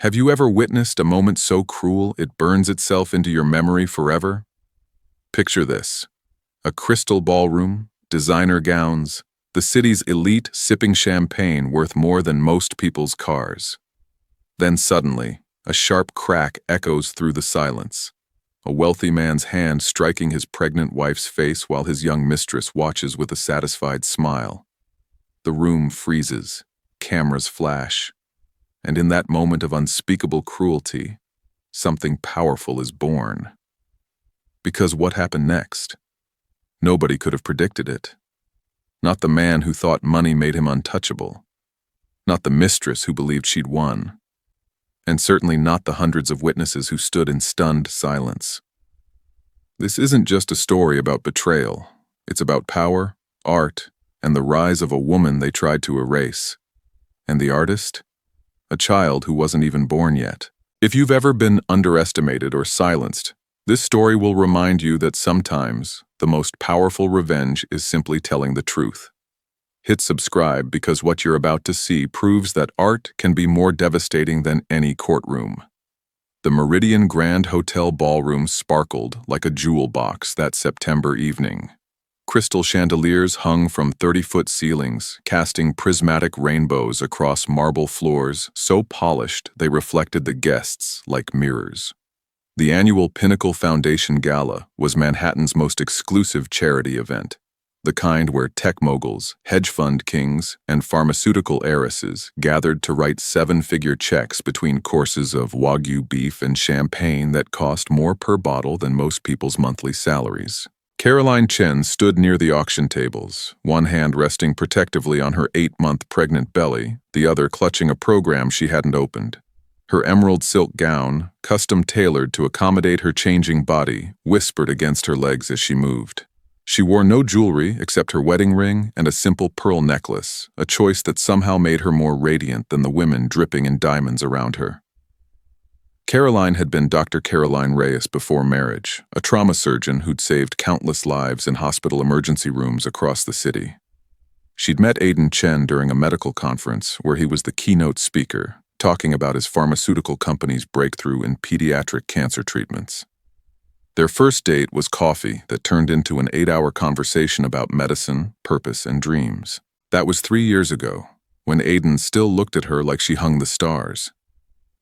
Have you ever witnessed a moment so cruel it burns itself into your memory forever? Picture this: a crystal ballroom, designer gowns, the city's elite sipping champagne worth more than most people's cars. Then suddenly, a sharp crack echoes through the silence. A wealthy man's hand striking his pregnant wife's face while his young mistress watches with a satisfied smile. The room freezes, cameras flash, and in that moment of unspeakable cruelty, something powerful is born. Because what happened next? Nobody could have predicted it. Not the man who thought money made him untouchable. Not the mistress who believed she'd won. And certainly not the hundreds of witnesses who stood in stunned silence. This isn't just a story about betrayal. It's about power, art, and the rise of a woman they tried to erase. And the artist? A child who wasn't even born yet. If you've ever been underestimated or silenced, this story will remind you that sometimes the most powerful revenge is simply telling the truth. Hit subscribe because what you're about to see proves that art can be more devastating than any courtroom. The Meridian Grand Hotel ballroom sparkled like a jewel box that September evening. Crystal chandeliers hung from 30-foot ceilings, casting prismatic rainbows across marble floors so polished they reflected the guests like mirrors. The annual Pinnacle Foundation Gala was Manhattan's most exclusive charity event, the kind where tech moguls, hedge fund kings, and pharmaceutical heiresses gathered to write seven-figure checks between courses of Wagyu beef and champagne that cost more per bottle than most people's monthly salaries. Caroline Chen stood near the auction tables, one hand resting protectively on her 8-month pregnant belly, the other clutching a program she hadn't opened. Her emerald silk gown, custom-tailored to accommodate her changing body, whispered against her legs as she moved. She wore no jewelry except her wedding ring and a simple pearl necklace, a choice that somehow made her more radiant than the women dripping in diamonds around her. Caroline had been Dr. Caroline Reyes before marriage, a trauma surgeon who'd saved countless lives in hospital emergency rooms across the city. She'd met Aiden Chen during a medical conference where he was the keynote speaker, talking about his pharmaceutical company's breakthrough in pediatric cancer treatments. Their first date was coffee that turned into an 8-hour conversation about medicine, purpose, and dreams. That was 3 years ago, when Aiden still looked at her like she hung the stars.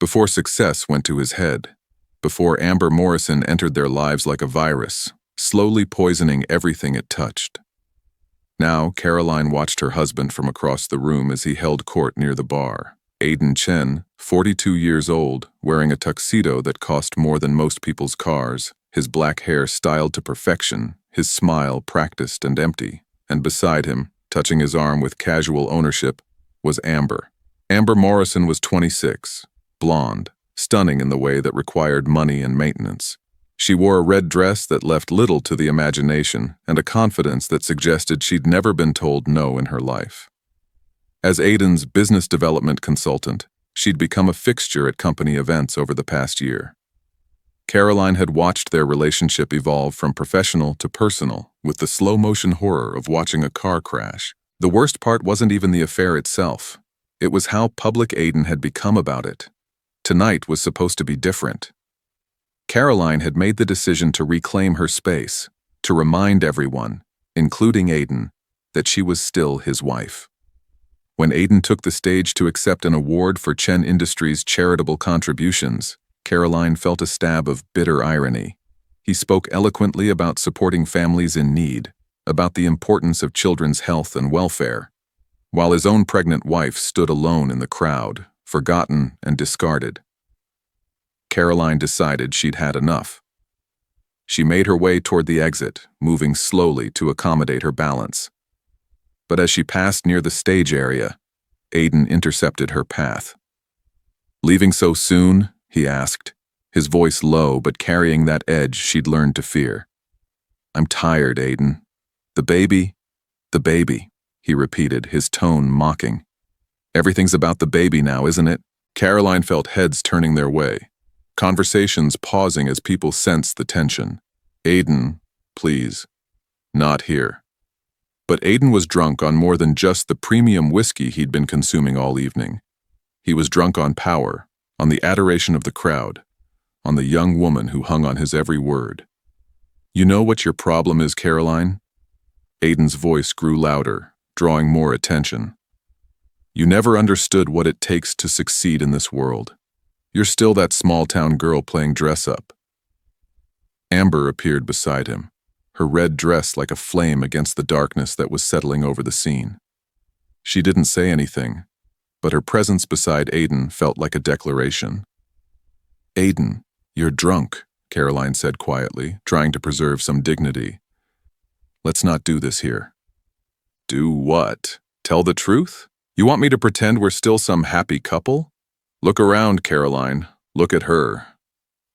Before success went to his head, before Amber Morrison entered their lives like a virus, slowly poisoning everything it touched. Now, Caroline watched her husband from across the room as he held court near the bar. Aiden Chen, 42 years old, wearing a tuxedo that cost more than most people's cars, his black hair styled to perfection, his smile practiced and empty, and beside him, touching his arm with casual ownership, was Amber. Amber Morrison was 26. Blonde, stunning in the way that required money and maintenance. She wore a red dress that left little to the imagination and a confidence that suggested she'd never been told no in her life. As Aiden's business development consultant, she'd become a fixture at company events over the past year. Caroline had watched their relationship evolve from professional to personal with the slow-motion horror of watching a car crash. The worst part wasn't even the affair itself. It was how public Aiden had become about it. Tonight was supposed to be different. Caroline had made the decision to reclaim her space, to remind everyone, including Aiden, that she was still his wife. When Aiden took the stage to accept an award for Chen Industries' charitable contributions, Caroline felt a stab of bitter irony. He spoke eloquently about supporting families in need, about the importance of children's health and welfare, while his own pregnant wife stood alone in the crowd, forgotten and discarded. Caroline decided she'd had enough. She made her way toward the exit, moving slowly to accommodate her balance. But as she passed near the stage area, Aiden intercepted her path. "Leaving so soon?" he asked, his voice low but carrying that edge she'd learned to fear. "I'm tired, Aiden. The baby, he repeated, his tone mocking. "Everything's about the baby now, isn't it?" Caroline felt heads turning their way, conversations pausing as people sensed the tension. "Aiden, please, not here." But Aiden was drunk on more than just the premium whiskey he'd been consuming all evening. He was drunk on power, on the adoration of the crowd, on the young woman who hung on his every word. "You know what your problem is, Caroline?" Aiden's voice grew louder, drawing more attention. "You never understood what it takes to succeed in this world. You're still that small-town girl playing dress-up." Amber appeared beside him, her red dress like a flame against the darkness that was settling over the scene. She didn't say anything, but her presence beside Aiden felt like a declaration. "Aiden, you're drunk," Caroline said quietly, trying to preserve some dignity. "Let's not do this here." "Do what? Tell the truth? You want me to pretend we're still some happy couple? Look around, Caroline. Look at her."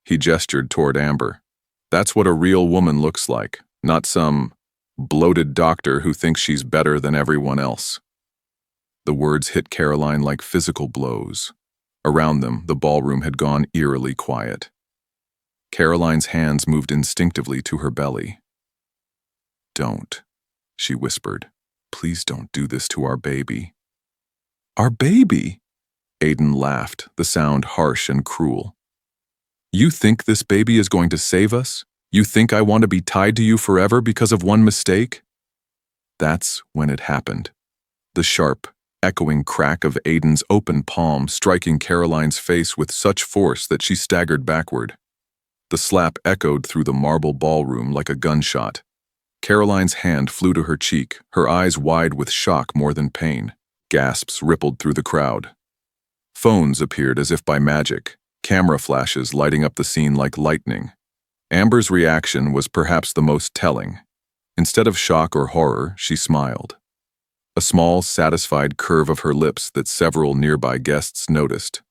He gestured toward Amber. "That's what a real woman looks like, not some bloated doctor who thinks she's better than everyone else." The words hit Caroline like physical blows. Around them, the ballroom had gone eerily quiet. Caroline's hands moved instinctively to her belly. "Don't," she whispered. "Please don't do this to our baby." "Our baby?" Aiden laughed, the sound harsh and cruel. "You think this baby is going to save us? You think I want to be tied to you forever because of one mistake?" That's when it happened. The sharp, echoing crack of Aiden's open palm striking Caroline's face with such force that she staggered backward. The slap echoed through the marble ballroom like a gunshot. Caroline's hand flew to her cheek, her eyes wide with shock more than pain. Gasps rippled through the crowd. Phones appeared as if by magic, camera flashes lighting up the scene like lightning. Amber's reaction was perhaps the most telling. Instead of shock or horror, she smiled. A small, satisfied curve of her lips that several nearby guests noticed.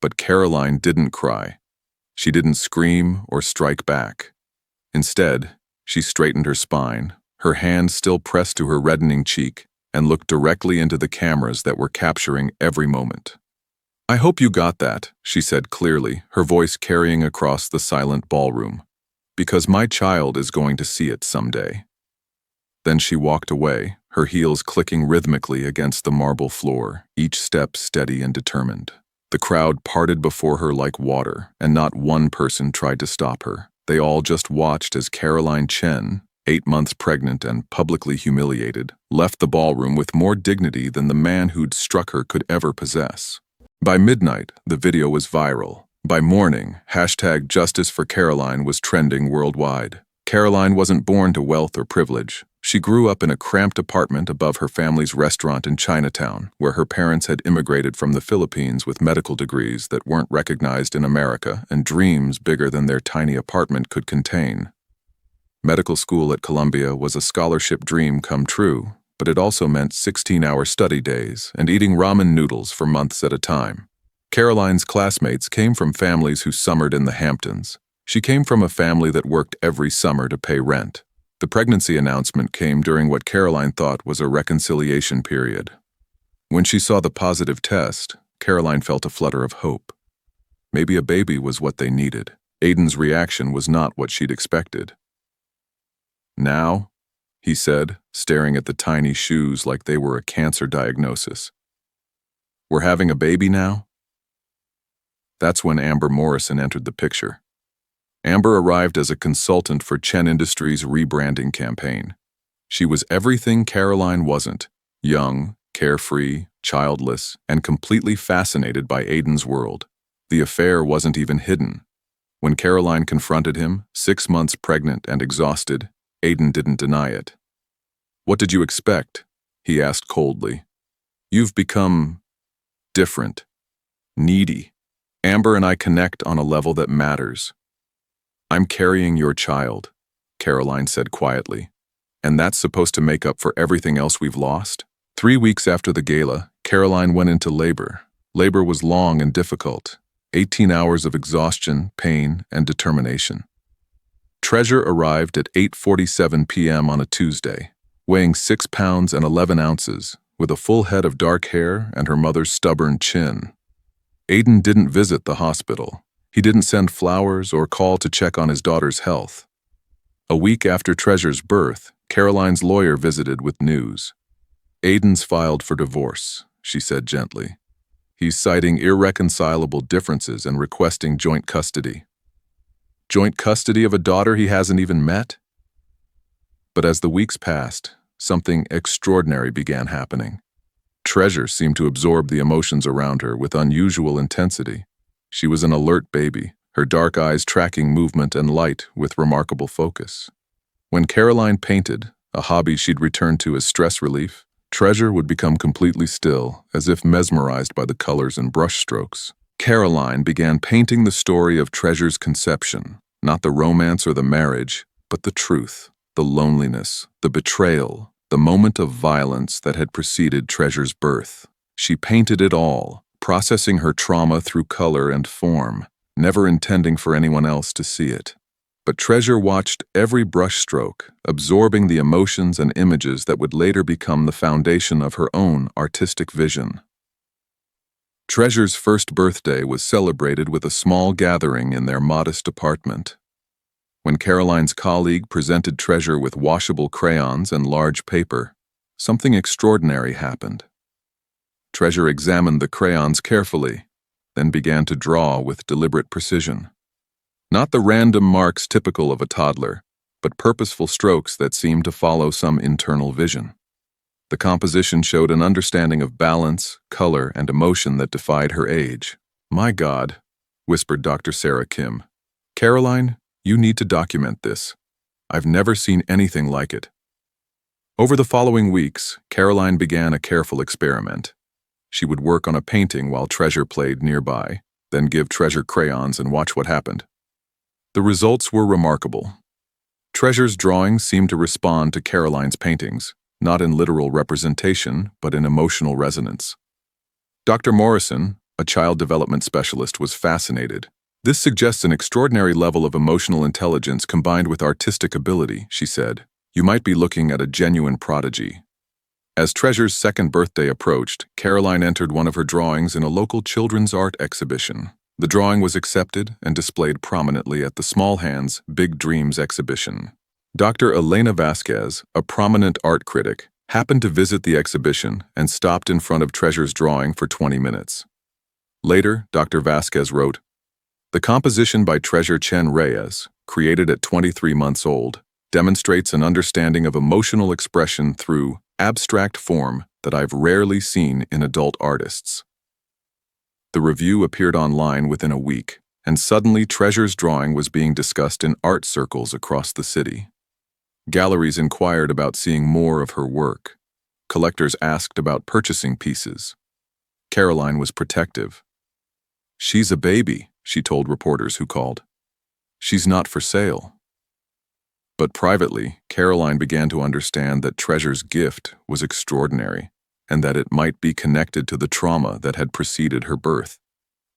But Caroline didn't cry. She didn't scream or strike back. Instead, she straightened her spine, her hand still pressed to her reddening cheek, and looked directly into the cameras that were capturing every moment. "I hope you got that," she said clearly, her voice carrying across the silent ballroom. "Because my child is going to see it someday." Then she walked away, her heels clicking rhythmically against the marble floor, each step steady and determined. The crowd parted before her like water, and not one person tried to stop her. They all just watched as Caroline Chen, 8 months pregnant and publicly humiliated, left the ballroom with more dignity than the man who'd struck her could ever possess. By midnight, the video was viral. By morning, #JusticeForCaroline was trending worldwide. Caroline wasn't born to wealth or privilege. She grew up in a cramped apartment above her family's restaurant in Chinatown, where her parents had immigrated from the Philippines with medical degrees that weren't recognized in America and dreams bigger than their tiny apartment could contain. Medical school at Columbia was a scholarship dream come true, but it also meant 16-hour study days and eating ramen noodles for months at a time. Caroline's classmates came from families who summered in the Hamptons. She came from a family that worked every summer to pay rent. The pregnancy announcement came during what Caroline thought was a reconciliation period. When she saw the positive test, Caroline felt a flutter of hope. Maybe a baby was what they needed. Aiden's reaction was not what she'd expected. "Now?" he said, staring at the tiny shoes like they were a cancer diagnosis. "We're having a baby now?" That's when Amber Morrison entered the picture. Amber arrived as a consultant for Chen Industries' rebranding campaign. She was everything Caroline wasn't: young, carefree, childless, and completely fascinated by Aiden's world. The affair wasn't even hidden. When Caroline confronted him, 6 months pregnant and exhausted, Aiden didn't deny it. "What did you expect?" he asked coldly. "You've become different, needy. Amber and I connect on a level that matters." "I'm carrying your child," Caroline said quietly. "And that's supposed to make up for everything else we've lost?" 3 weeks after the gala, Caroline went into labor. Labor was long and difficult. 18 hours of exhaustion, pain, and determination. Treasure arrived at 8:47 p.m. on a Tuesday, weighing 6 pounds and 11 ounces, with a full head of dark hair and her mother's stubborn chin. Aiden didn't visit the hospital. He didn't send flowers or call to check on his daughter's health. A week after Treasure's birth, Caroline's lawyer visited with news. "Aiden's filed for divorce," she said gently. He's citing irreconcilable differences and requesting joint custody. Joint custody of a daughter he hasn't even met? But as the weeks passed, something extraordinary began happening. Treasure seemed to absorb the emotions around her with unusual intensity. She was an alert baby, her dark eyes tracking movement and light with remarkable focus. When Caroline painted, a hobby she'd returned to as stress relief, Treasure would become completely still, as if mesmerized by the colors and brushstrokes. Caroline began painting the story of Treasure's conception, not the romance or the marriage, but the truth, the loneliness, the betrayal, the moment of violence that had preceded Treasure's birth. She painted it all, processing her trauma through color and form, never intending for anyone else to see it. But Treasure watched every brushstroke, absorbing the emotions and images that would later become the foundation of her own artistic vision. Treasure's first birthday was celebrated with a small gathering in their modest apartment. When Caroline's colleague presented Treasure with washable crayons and large paper, something extraordinary happened. Treasure examined the crayons carefully, then began to draw with deliberate precision. Not the random marks typical of a toddler, but purposeful strokes that seemed to follow some internal vision. The composition showed an understanding of balance, color, and emotion that defied her age. "My God," whispered Dr. Sarah Kim. "Caroline, you need to document this. I've never seen anything like it." Over the following weeks, Caroline began a careful experiment. She would work on a painting while Treasure played nearby, then give Treasure crayons and watch what happened. The results were remarkable. Treasure's drawings seemed to respond to Caroline's paintings, not in literal representation, but in emotional resonance. Dr. Morrison, a child development specialist, was fascinated. "This suggests an extraordinary level of emotional intelligence combined with artistic ability," she said. "You might be looking at a genuine prodigy." As Treasure's second birthday approached, Caroline entered one of her drawings in a local children's art exhibition. The drawing was accepted and displayed prominently at the Small Hands Big Dreams exhibition. Dr. Elena Vasquez, a prominent art critic, happened to visit the exhibition and stopped in front of Treasure's drawing for 20 minutes. Later, Dr. Vasquez wrote, "The composition by Treasure Chen Reyes, created at 23 months old, demonstrates an understanding of emotional expression through abstract form that I've rarely seen in adult artists." The review appeared online within a week, and suddenly Treasure's drawing was being discussed in art circles across the city. Galleries inquired about seeing more of her work. Collectors asked about purchasing pieces. Caroline was protective. "She's a baby," she told reporters who called. "She's not for sale." But privately, Caroline began to understand that Treasure's gift was extraordinary, and that it might be connected to the trauma that had preceded her birth.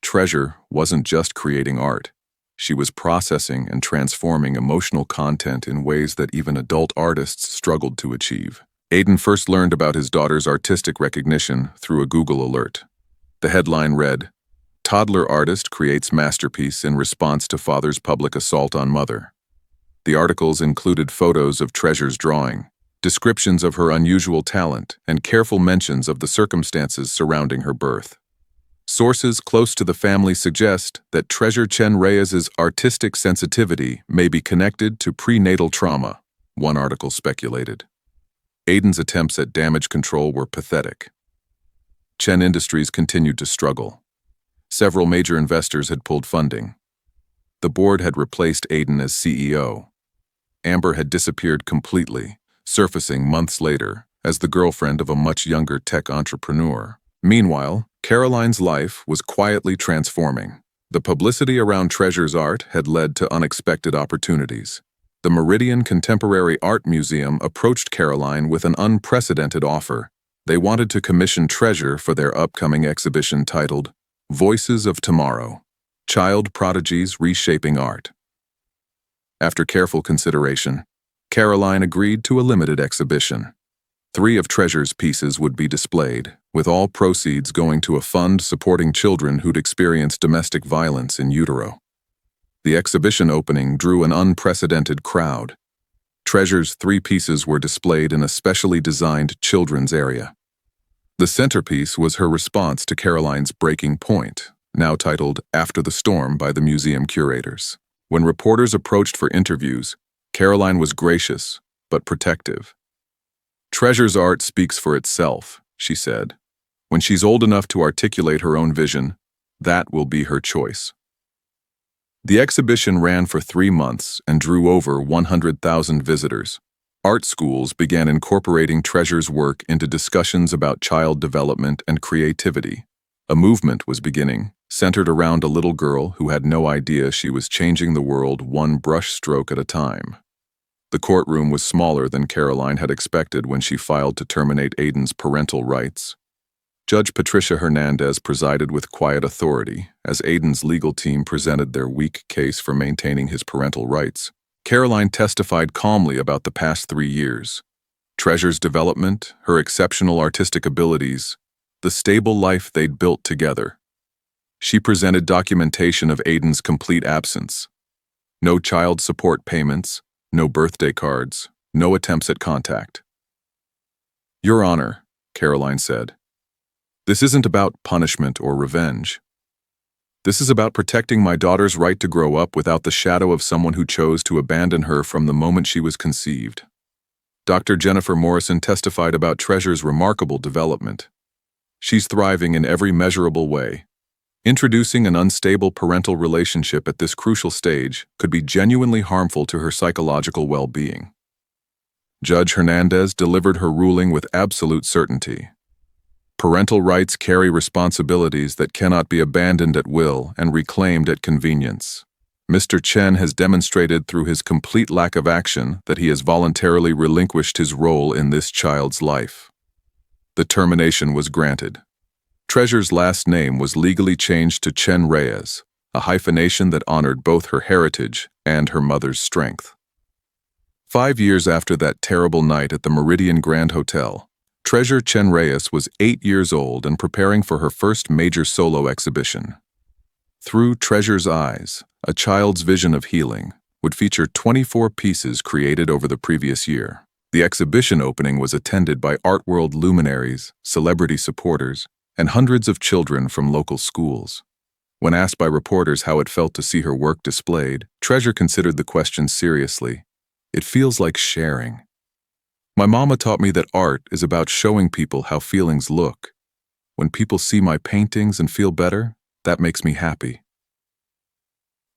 Treasure wasn't just creating art. She was processing and transforming emotional content in ways that even adult artists struggled to achieve. Aiden first learned about his daughter's artistic recognition through a Google alert. The headline read, "Toddler artist creates masterpiece in response to father's public assault on mother." The articles included photos of Treasure's drawing, descriptions of her unusual talent, and careful mentions of the circumstances surrounding her birth. Sources close to the family suggest that Treasure Chen Reyes's artistic sensitivity may be connected to prenatal trauma, one article speculated. Aiden's attempts at damage control were pathetic. Chen Industries continued to struggle. Several major investors had pulled funding. The board had replaced Aiden as CEO. Amber had disappeared completely, surfacing months later as the girlfriend of a much younger tech entrepreneur. Meanwhile, Caroline's life was quietly transforming. The publicity around Treasure's art had led to unexpected opportunities. The Meridian Contemporary Art Museum approached Caroline with an unprecedented offer. They wanted to commission Treasure for their upcoming exhibition titled Voices of Tomorrow: Child Prodigies Reshaping Art. After careful consideration, Caroline agreed to a limited exhibition. 3 of Treasure's pieces would be displayed, with all proceeds going to a fund supporting children who'd experienced domestic violence in utero. The exhibition opening drew an unprecedented crowd. Treasure's 3 pieces were displayed in a specially designed children's area. The centerpiece was her response to Caroline's breaking point, now titled After the Storm by the museum curators. When reporters approached for interviews, Caroline was gracious, but protective. "Treasure's art speaks for itself," she said. "When she's old enough to articulate her own vision, that will be her choice." The exhibition ran for 3 months and drew over 100,000 visitors. Art schools began incorporating Treasure's work into discussions about child development and creativity. A movement was beginning, centered around a little girl who had no idea she was changing the world one brushstroke at a time. The courtroom was smaller than Caroline had expected when she filed to terminate Aiden's parental rights. Judge Patricia Hernandez presided with quiet authority as Aiden's legal team presented their weak case for maintaining his parental rights. Caroline testified calmly about the past 3 years. Treasure's development, her exceptional artistic abilities, the stable life they'd built together. She presented documentation of Aiden's complete absence. No child support payments, no birthday cards, no attempts at contact. "Your Honor," Caroline said, "this isn't about punishment or revenge. This is about protecting my daughter's right to grow up without the shadow of someone who chose to abandon her from the moment she was conceived." Dr. Jennifer Morrison testified about Treasure's remarkable development. "She's thriving in every measurable way. Introducing an unstable parental relationship at this crucial stage could be genuinely harmful to her psychological well-being." Judge Hernandez delivered her ruling with absolute certainty. Parental rights carry responsibilities that cannot be abandoned at will and reclaimed at convenience. Mr. Chen has demonstrated through his complete lack of action that he has voluntarily relinquished his role in this child's life. The termination was granted. Treasure's last name was legally changed to Chen Reyes, a hyphenation that honored both her heritage and her mother's strength. 5 years after that terrible night at the Meridian Grand Hotel, Treasure Chen Reyes was 8 years old and preparing for her first major solo exhibition. Through Treasure's Eyes, a child's vision of healing, would feature 24 pieces created over the previous year. The exhibition opening was attended by art world luminaries, celebrity supporters, and hundreds of children from local schools. When asked by reporters how it felt to see her work displayed, Treasure considered the question seriously. "It feels like sharing. My mama taught me that art is about showing people how feelings look. When people see my paintings and feel better, that makes me happy."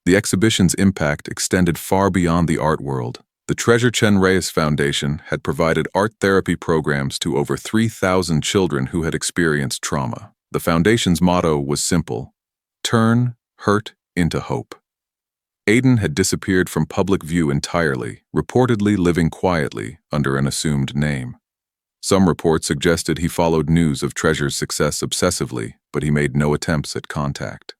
The exhibition's impact extended far beyond the art world. The Treasure Chen Reyes Foundation had provided art therapy programs to over 3,000 children who had experienced trauma. The foundation's motto was simple: turn hurt into hope. Aiden had disappeared from public view entirely, reportedly living quietly under an assumed name. Some reports suggested he followed news of Treasure's success obsessively, but he made no attempts at contact.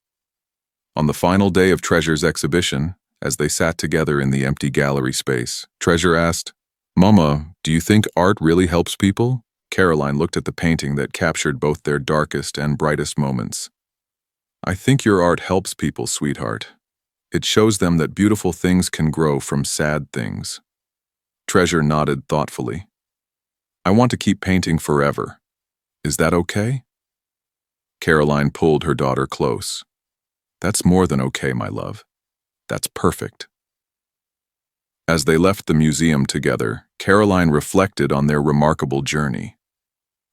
On the final day of Treasure's exhibition, as they sat together in the empty gallery space, Treasure asked, "Mama, do you think art really helps people?" Caroline looked at the painting that captured both their darkest and brightest moments. "I think your art helps people, sweetheart. It shows them that beautiful things can grow from sad things." Treasure nodded thoughtfully. "I want to keep painting forever. Is that okay?" Caroline pulled her daughter close. "That's more than okay, my love. That's perfect." As they left the museum together, Caroline reflected on their remarkable journey.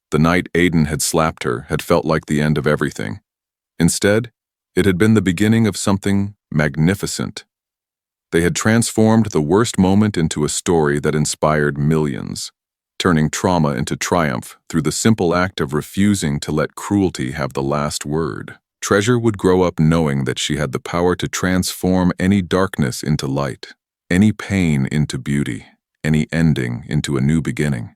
The night Aiden had slapped her had felt like the end of everything. Instead, it had been the beginning of something magnificent. They had transformed the worst moment into a story that inspired millions, turning trauma into triumph through the simple act of refusing to let cruelty have the last word. Treasure would grow up knowing that she had the power to transform any darkness into light, any pain into beauty, any ending into a new beginning.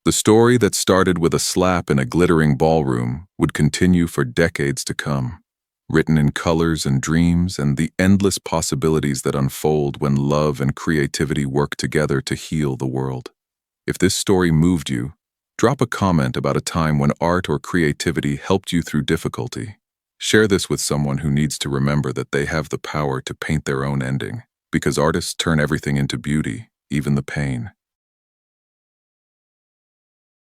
The story that started with a slap in a glittering ballroom would continue for decades to come, written in colors and dreams and the endless possibilities that unfold when love and creativity work together to heal the world. If this story moved you, drop a comment about a time when art or creativity helped you through difficulty. Share this with someone who needs to remember that they have the power to paint their own ending, because artists turn everything into beauty, even the pain.